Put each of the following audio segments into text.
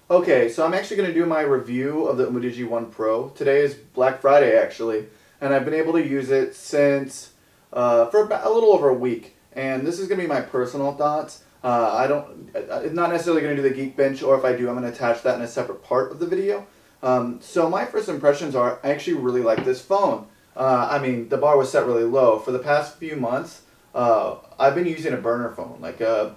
Okay, so I'm actually going to do my review of the Umidigi One Pro. Today is Black Friday, actually, and I've been able to use it since for about a little over a week. And this is going to be my personal thoughts. I'm not necessarily going to do the Geek Bench, or if I do, I'm going to attach that in a separate part of the video. So my first impressions are, I actually really like this phone. I mean, the bar was set really low. For the past few months, I've been using a burner phone, like a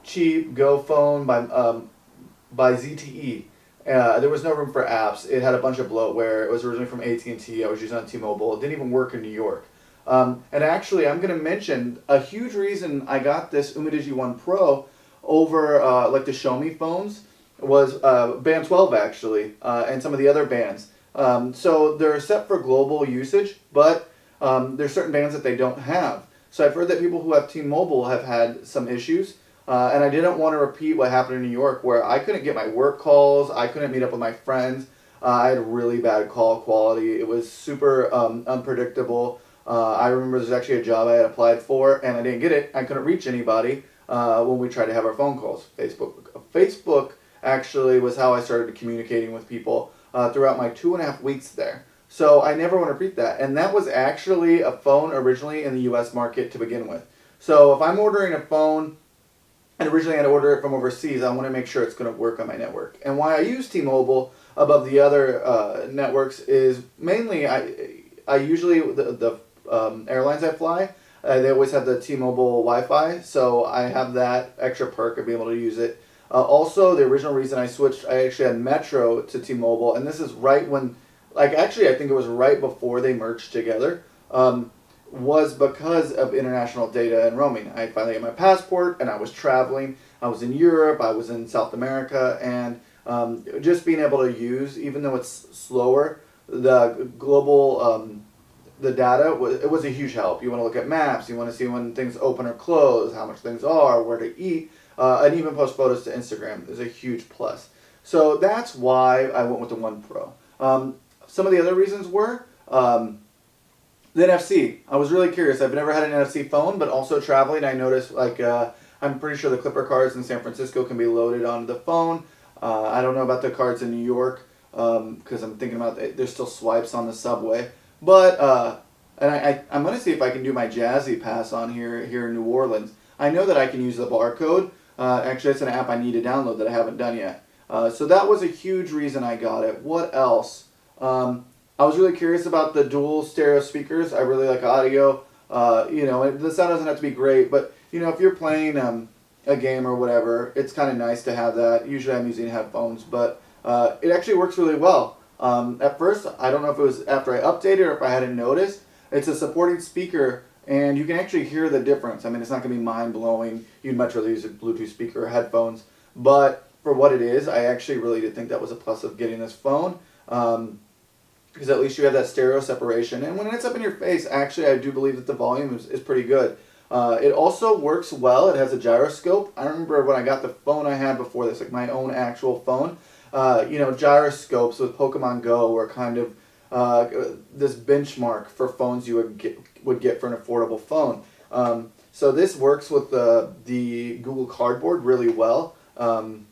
cheap Go phone by ZTE. There was no room for apps. It had a bunch of bloatware. It was originally from AT&T. I was using it on T-Mobile. It didn't even work in New York. And actually, I'm going to mention a huge reason I got this Umidigi One Pro over like the Xiaomi phones was band 12 actually, and some of the other bands. So they're set for global usage, but there's certain bands that they don't have. So I've heard that people who have T-Mobile have had some issues. And I didn't want to repeat what happened in New York, where I couldn't get my work calls, I couldn't meet up with my friends. I had really bad call quality. It was super unpredictable. I remember there's actually a job I had applied for, and I didn't get it. I couldn't reach anybody when we tried to have our phone calls. Facebook actually was how I started communicating with people throughout my 2.5 weeks there. So I never want to repeat that. And that was actually a phone originally in the U.S. market to begin with. So if I'm ordering a phone, and originally I had to order it from overseas, I want to make sure it's going to work on my network. And why I use T-Mobile above the other networks is mainly I usually the airlines I fly, they always have the T-Mobile Wi-Fi, so I have that extra perk of being able to use it. Also, the original reason I switched, I actually had Metro to T-Mobile, and this is right when, like actually I think it was right before they merged together. Was because of international data and roaming. I finally got my passport and I was traveling. I was in Europe, I was in South America, and just being able to use, even though it's slower, the global, the data, it was a huge help. You want to look at maps, you want to see when things open or close, how much things are, where to eat, and even post photos to Instagram is a huge plus. So that's why I went with the One Pro. Some of the other reasons were, the NFC. I was really curious. I've never had an NFC phone, but also traveling, I noticed like I'm pretty sure the Clipper cards in San Francisco can be loaded onto the phone. I don't know about the cards in New York because I'm thinking about there's still swipes on the subway. But and I'm gonna see if I can do my Jazzy Pass on here in New Orleans. I know that I can use the barcode. Actually, it's an app I need to download that I haven't done yet. So that was a huge reason I got it. What else? I was really curious about the dual stereo speakers. I really like audio. The sound doesn't have to be great, but if you're playing a game or whatever, it's kind of nice to have that. Usually I'm using headphones, but it actually works really well. At first, I don't know if it was after I updated or if I hadn't noticed. It's a supporting speaker, and you can actually hear the difference. I mean, it's not going to be mind-blowing. You'd much rather use a Bluetooth speaker or headphones, but for what it is, I actually really did think that was a plus of getting this phone. Because at least you have that stereo separation. And when it's up in your face, actually, I do believe that the volume is pretty good. It also works well. It has a gyroscope. I remember when I got the phone I had before this, like my own actual phone, gyroscopes with Pokemon Go were kind of this benchmark for phones you would get for an affordable phone. So this works with the Google Cardboard really well. And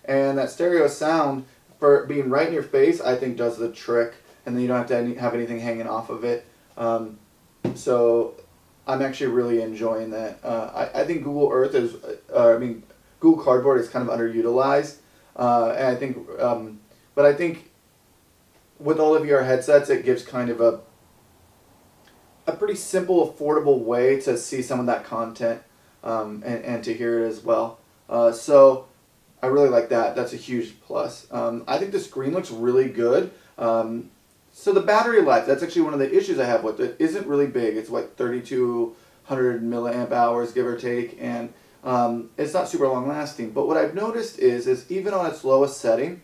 that stereo sound, for being right in your face, I think does the trick. And then you don't have to have anything hanging off of it. So I'm actually really enjoying that. I think Google Earth Google Cardboard is kind of underutilized. And I think, but I think with all of your headsets, it gives kind of a pretty simple, affordable way to see some of that content and to hear it as well. So I really like that. That's a huge plus. I think the screen looks really good. So the battery life, that's actually one of the issues I have with it, isn't really big. It's like 3,200 milliamp hours, give or take, and it's not super long lasting. But what I've noticed is even on its lowest setting,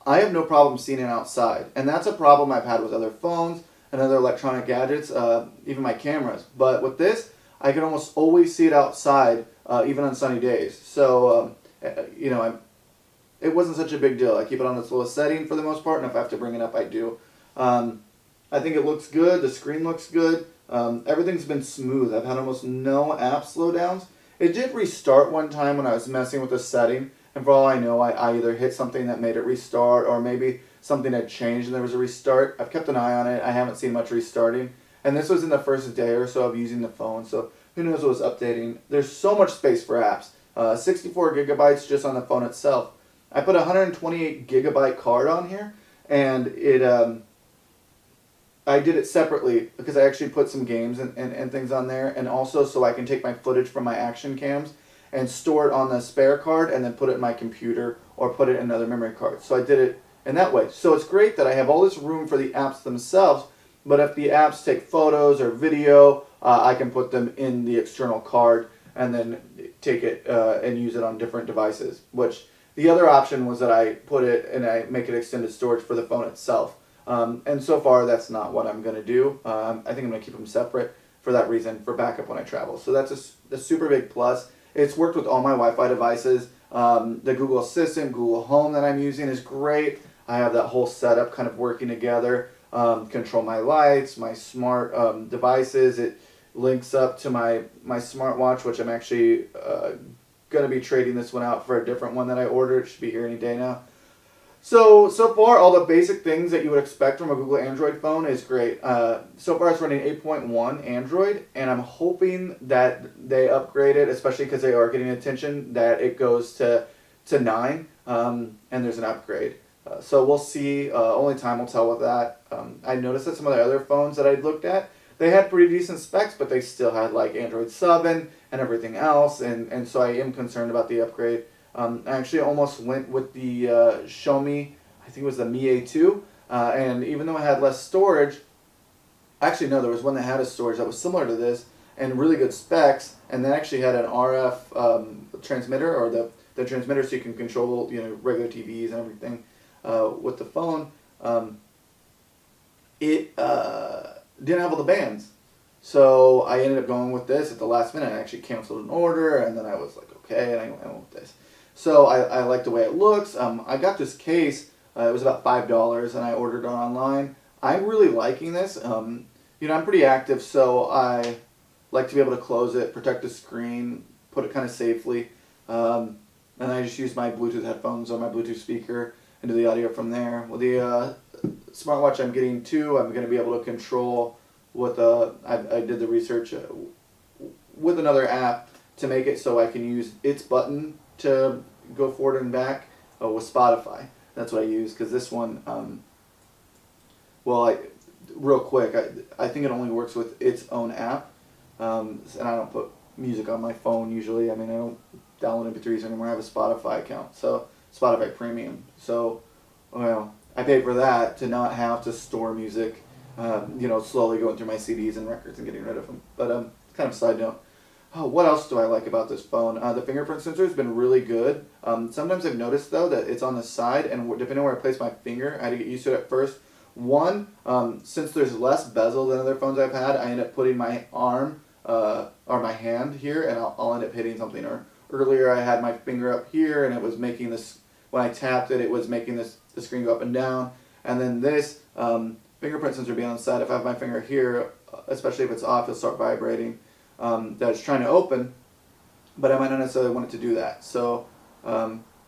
I have no problem seeing it outside. And that's a problem I've had with other phones and other electronic gadgets, even my cameras. But with this, I can almost always see it outside, even on sunny days. So, it wasn't such a big deal. I keep it on its lowest setting for the most part, and if I have to bring it up, I do. I think it looks good. The screen looks good. Everything's been smooth. I've had almost no app slowdowns. It did restart one time when I was messing with the setting, and for all I know, I either hit something that made it restart, or maybe something had changed and there was a restart. I've kept an eye on it. I haven't seen much restarting. And this was in the first day or so of using the phone, so who knows what was updating. There's so much space for apps. 64 gigabytes just on the phone itself. I put a 128 gigabyte card on here, and I did it separately because I actually put some games and things on there, and also so I can take my footage from my action cams and store it on the spare card and then put it in my computer or put it in another memory card. So I did it in that way. So it's great that I have all this room for the apps themselves, but if the apps take photos or video, I can put them in the external card and then take it and use it on different devices. Which the other option was that I put it and I make it extended storage for the phone itself. And so far, that's not what I'm going to do. I think I'm going to keep them separate for that reason, for backup when I travel. So that's a super big plus. It's worked with all my Wi-Fi devices. The Google Assistant, Google Home that I'm using is great. I have that whole setup kind of working together. Control my lights, my smart devices. It links up to my smartwatch, which I'm actually going to be trading this one out for a different one that I ordered. It should be here any day now. So far, all the basic things that you would expect from a Google Android phone is great. So far, it's running 8.1 Android, and I'm hoping that they upgrade it, especially because they are getting attention, that it goes to 9, and there's an upgrade. So we'll see. Only time will tell with that. I noticed that some of the other phones that I looked at, they had pretty decent specs, but they still had like Android 7 and everything else, and so I am concerned about the upgrade. I actually almost went with the Xiaomi, I think it was the Mi A2, and even though it had less storage, actually no, there was one that had a storage that was similar to this and really good specs, and that actually had an RF transmitter, or the transmitter, so you can control regular TVs and everything with the phone. It didn't have all the bands, so I ended up going with this at the last minute. I actually canceled an order, and then I was like, okay, and I went with this. So I like the way it looks. I got this case. It was about $5, and I ordered it online. I'm really liking this. I'm pretty active, so I like to be able to close it, protect the screen, put it kind of safely, and I just use my Bluetooth headphones or my Bluetooth speaker and do the audio from there. With the smartwatch I'm getting too, I'm going to be able to control with I did the research with another app to make it so I can use its button to go forward and back with Spotify. That's what I use, because this one, real quick, I think it only works with its own app, and I don't put music on my phone usually. I mean, I don't download MP3s anymore. I have a Spotify account, so Spotify Premium. So, I pay for that to not have to store music, slowly going through my CDs and records and getting rid of them. But kind of a side note. Oh, what else do I like about this phone? The fingerprint sensor has been really good. Sometimes I've noticed, though, that it's on the side, and depending on where I place my finger, I had to get used to it at first. One, since there's less bezel than other phones I've had, I end up putting my arm or my hand here, and I'll end up hitting something. Or earlier I had my finger up here, and it was making this, when I tapped it, it was making the screen go up and down. And then this fingerprint sensor being on the side, if I have my finger here, especially if it's off, it'll start vibrating. That it's trying to open, but I might not necessarily want it to do that. So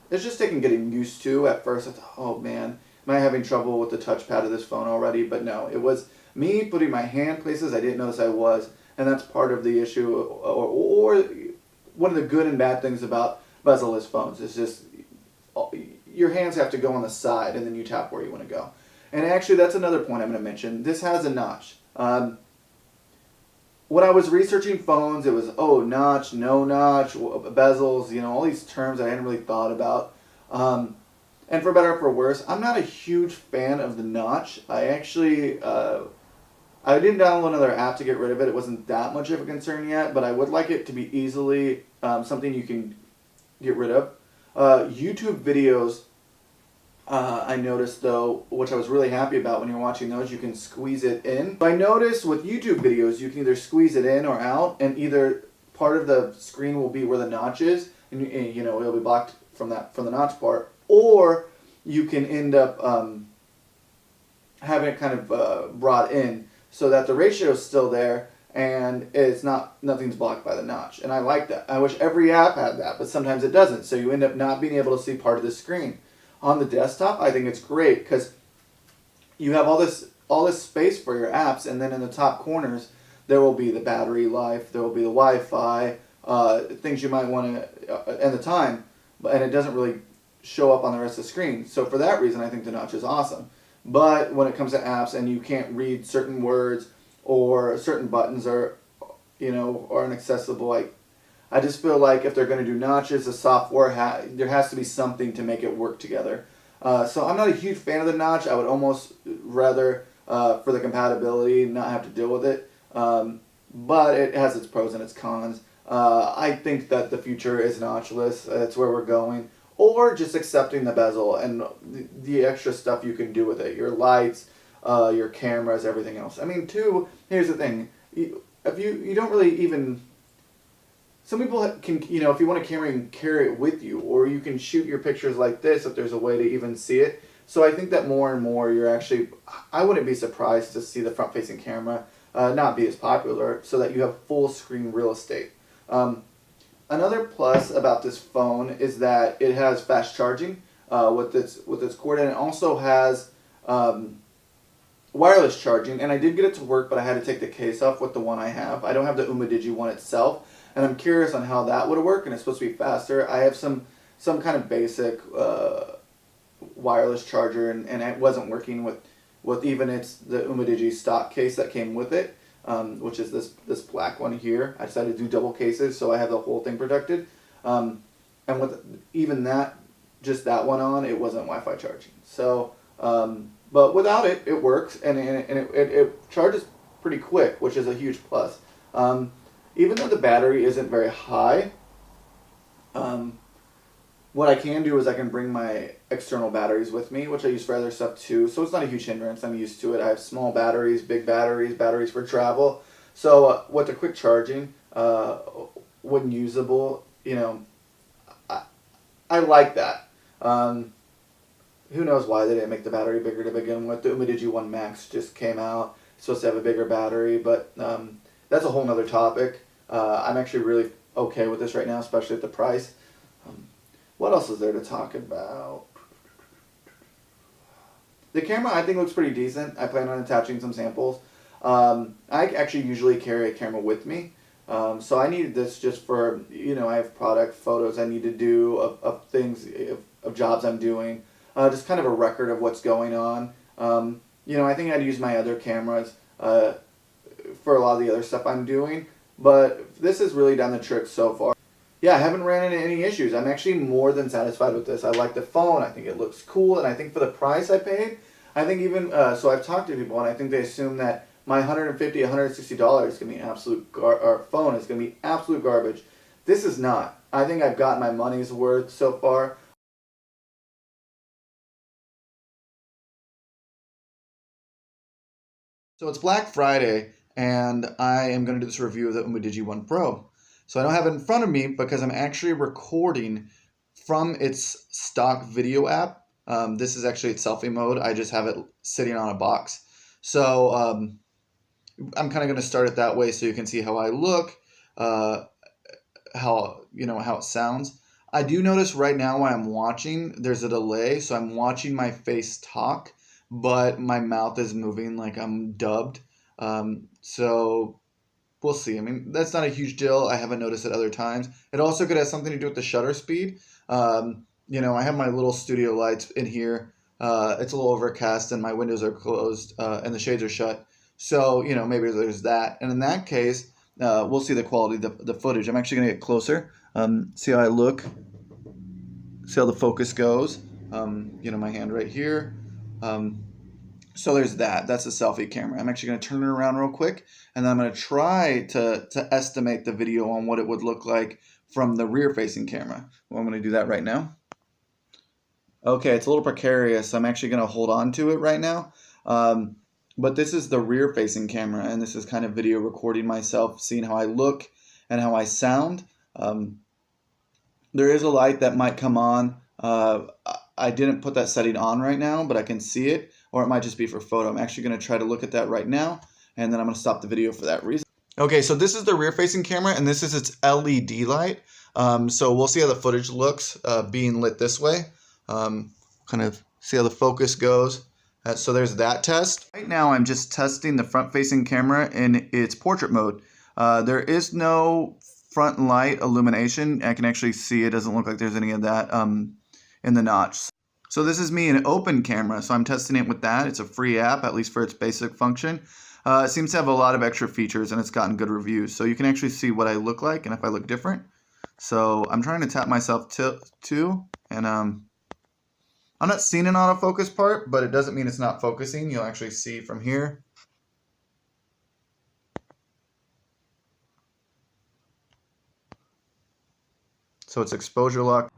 it's just taking getting used to. At first I thought, oh man, am I having trouble with the touchpad of this phone already? But no, it was me putting my hand places I didn't notice I was, and that's part of the issue, or one of the good and bad things about bezel-less phones is just your hands have to go on the side, and then you tap where you want to go. And actually, that's another point I'm going to mention. This has a notch. When I was researching phones, it was, notch, no notch, bezels, all these terms I hadn't really thought about. And for better or for worse, I'm not a huge fan of the notch. I actually, I didn't download another app to get rid of it. It wasn't that much of a concern yet, but I would like it to be easily something you can get rid of. YouTube videos, I noticed though, which I was really happy about when you're watching those, you can squeeze it in. I noticed with YouTube videos, you can either squeeze it in or out, and either part of the screen will be where the notch is, and it'll be blocked from the notch part, or you can end up having it kind of brought in so that the ratio is still there, and nothing's blocked by the notch, and I like that. I wish every app had that, but sometimes it doesn't, so you end up not being able to see part of the screen. On the desktop, I think it's great because you have all this space for your apps, and then in the top corners there will be the battery life, there will be the Wi-Fi, things you might want to, and the time, and it doesn't really show up on the rest of the screen. So for that reason, I think the notch is awesome. But when it comes to apps and you can't read certain words or certain buttons are inaccessible, I just feel like if they're going to do notches, the software there has to be something to make it work together. So I'm not a huge fan of the notch. I would almost rather, for the compatibility, not have to deal with it. But it has its pros and its cons. I think that the future is notchless. That's where we're going. Or just accepting the bezel and the extra stuff you can do with it. Your lights, your cameras, everything else. I mean, too, here's the thing. If you don't really even... Some people can, if you want to carry it with you, or you can shoot your pictures like this if there's a way to even see it. So I think that more and more I wouldn't be surprised to see the front-facing camera not be as popular, so that you have full screen real estate. Another plus about this phone is that it has fast charging with its cord, and it also has wireless charging. And I did get it to work, but I had to take the case off with the one I have. I don't have the Umidigi one itself. And I'm curious on how that would work, and it's supposed to be faster. I have some kind of basic wireless charger, and it wasn't working with even the Umidigi stock case that came with it, which is this black one here. I decided to do double cases, so I have the whole thing protected. And with even just that one on, it wasn't Wi-Fi charging. So, but without it, it works, and it charges pretty quick, which is a huge plus. Even though the battery isn't very high, what I can do is I can bring my external batteries with me, which I use for other stuff too. So it's not a huge hindrance. I'm used to it. I have small batteries, big batteries, batteries for travel. So with the quick charging, when usable, I like that. Who knows why they didn't make the battery bigger to begin with. The Umidigi One Max just came out. It's supposed to have a bigger battery, but that's a whole nother topic. I'm actually really okay with this right now, especially at the price. What else is there to talk about? The camera, I think, looks pretty decent. I plan on attaching some samples. I actually usually carry a camera with me. So I needed this just for, I have product photos I need to do of things, of jobs I'm doing. Just kind of a record of what's going on. I think I'd use my other cameras for a lot of the other stuff I'm doing. But this has really done the trick so far. Yeah, I haven't ran into any issues. I'm actually more than satisfied with this. I like the phone. I think it looks cool. And I think for the price I paid, I think even, so I've talked to people, and I think they assume that my $150, $160 is going to be absolute, phone is going to be absolute garbage. This is not. I think I've gotten my money's worth so far. So it's Black Friday, and I am going to do this review of the Umidigi One Pro. So I don't have it in front of me because I'm actually recording from its stock video app. This is actually its selfie mode. I just have it sitting on a box. So I'm kind of going to start it that way so you can see how I look, how it sounds. I do notice right now while I'm watching, there's a delay. So I'm watching my face talk, but my mouth is moving like I'm dubbed. So we'll see. I mean, that's not a huge deal. I haven't noticed it other times. It also could have something to do with the shutter speed. I have my little studio lights in here. It's a little overcast and my windows are closed and the shades are shut. So, maybe there's that. And in that case, we'll see the quality of the footage. I'm actually going to get closer. See how I look. See how the focus goes. My hand right here. So there's that. That's a selfie camera. I'm actually going to turn it around real quick, and then I'm going to try to estimate the video on what it would look like from the rear-facing camera. Well, I'm going to do that right now. Okay, it's a little precarious. I'm actually going to hold on to it right now. But this is the rear-facing camera, and this is kind of video recording myself, seeing how I look and how I sound. There is a light that might come on. I didn't put that setting on right now, but I can see it, or it might just be for photo. I'm actually going to try to look at that right now, and then I'm going to stop the video for that reason. Okay, so this is the rear-facing camera, and this is its LED light. So we'll see how the footage looks being lit this way. Kind of see how the focus goes. So there's that test. Right now I'm just testing the front-facing camera in its portrait mode. There is no front light illumination. I can actually see it doesn't look like there's any of that in the notch. So this is me in an open camera, so I'm testing it with that. It's a free app, at least for its basic function. It seems to have a lot of extra features, and it's gotten good reviews. So you can actually see what I look like and if I look different. So I'm trying to tap myself too, and I'm not seeing an autofocus part, but it doesn't mean it's not focusing. You'll actually see from here. So it's exposure lock.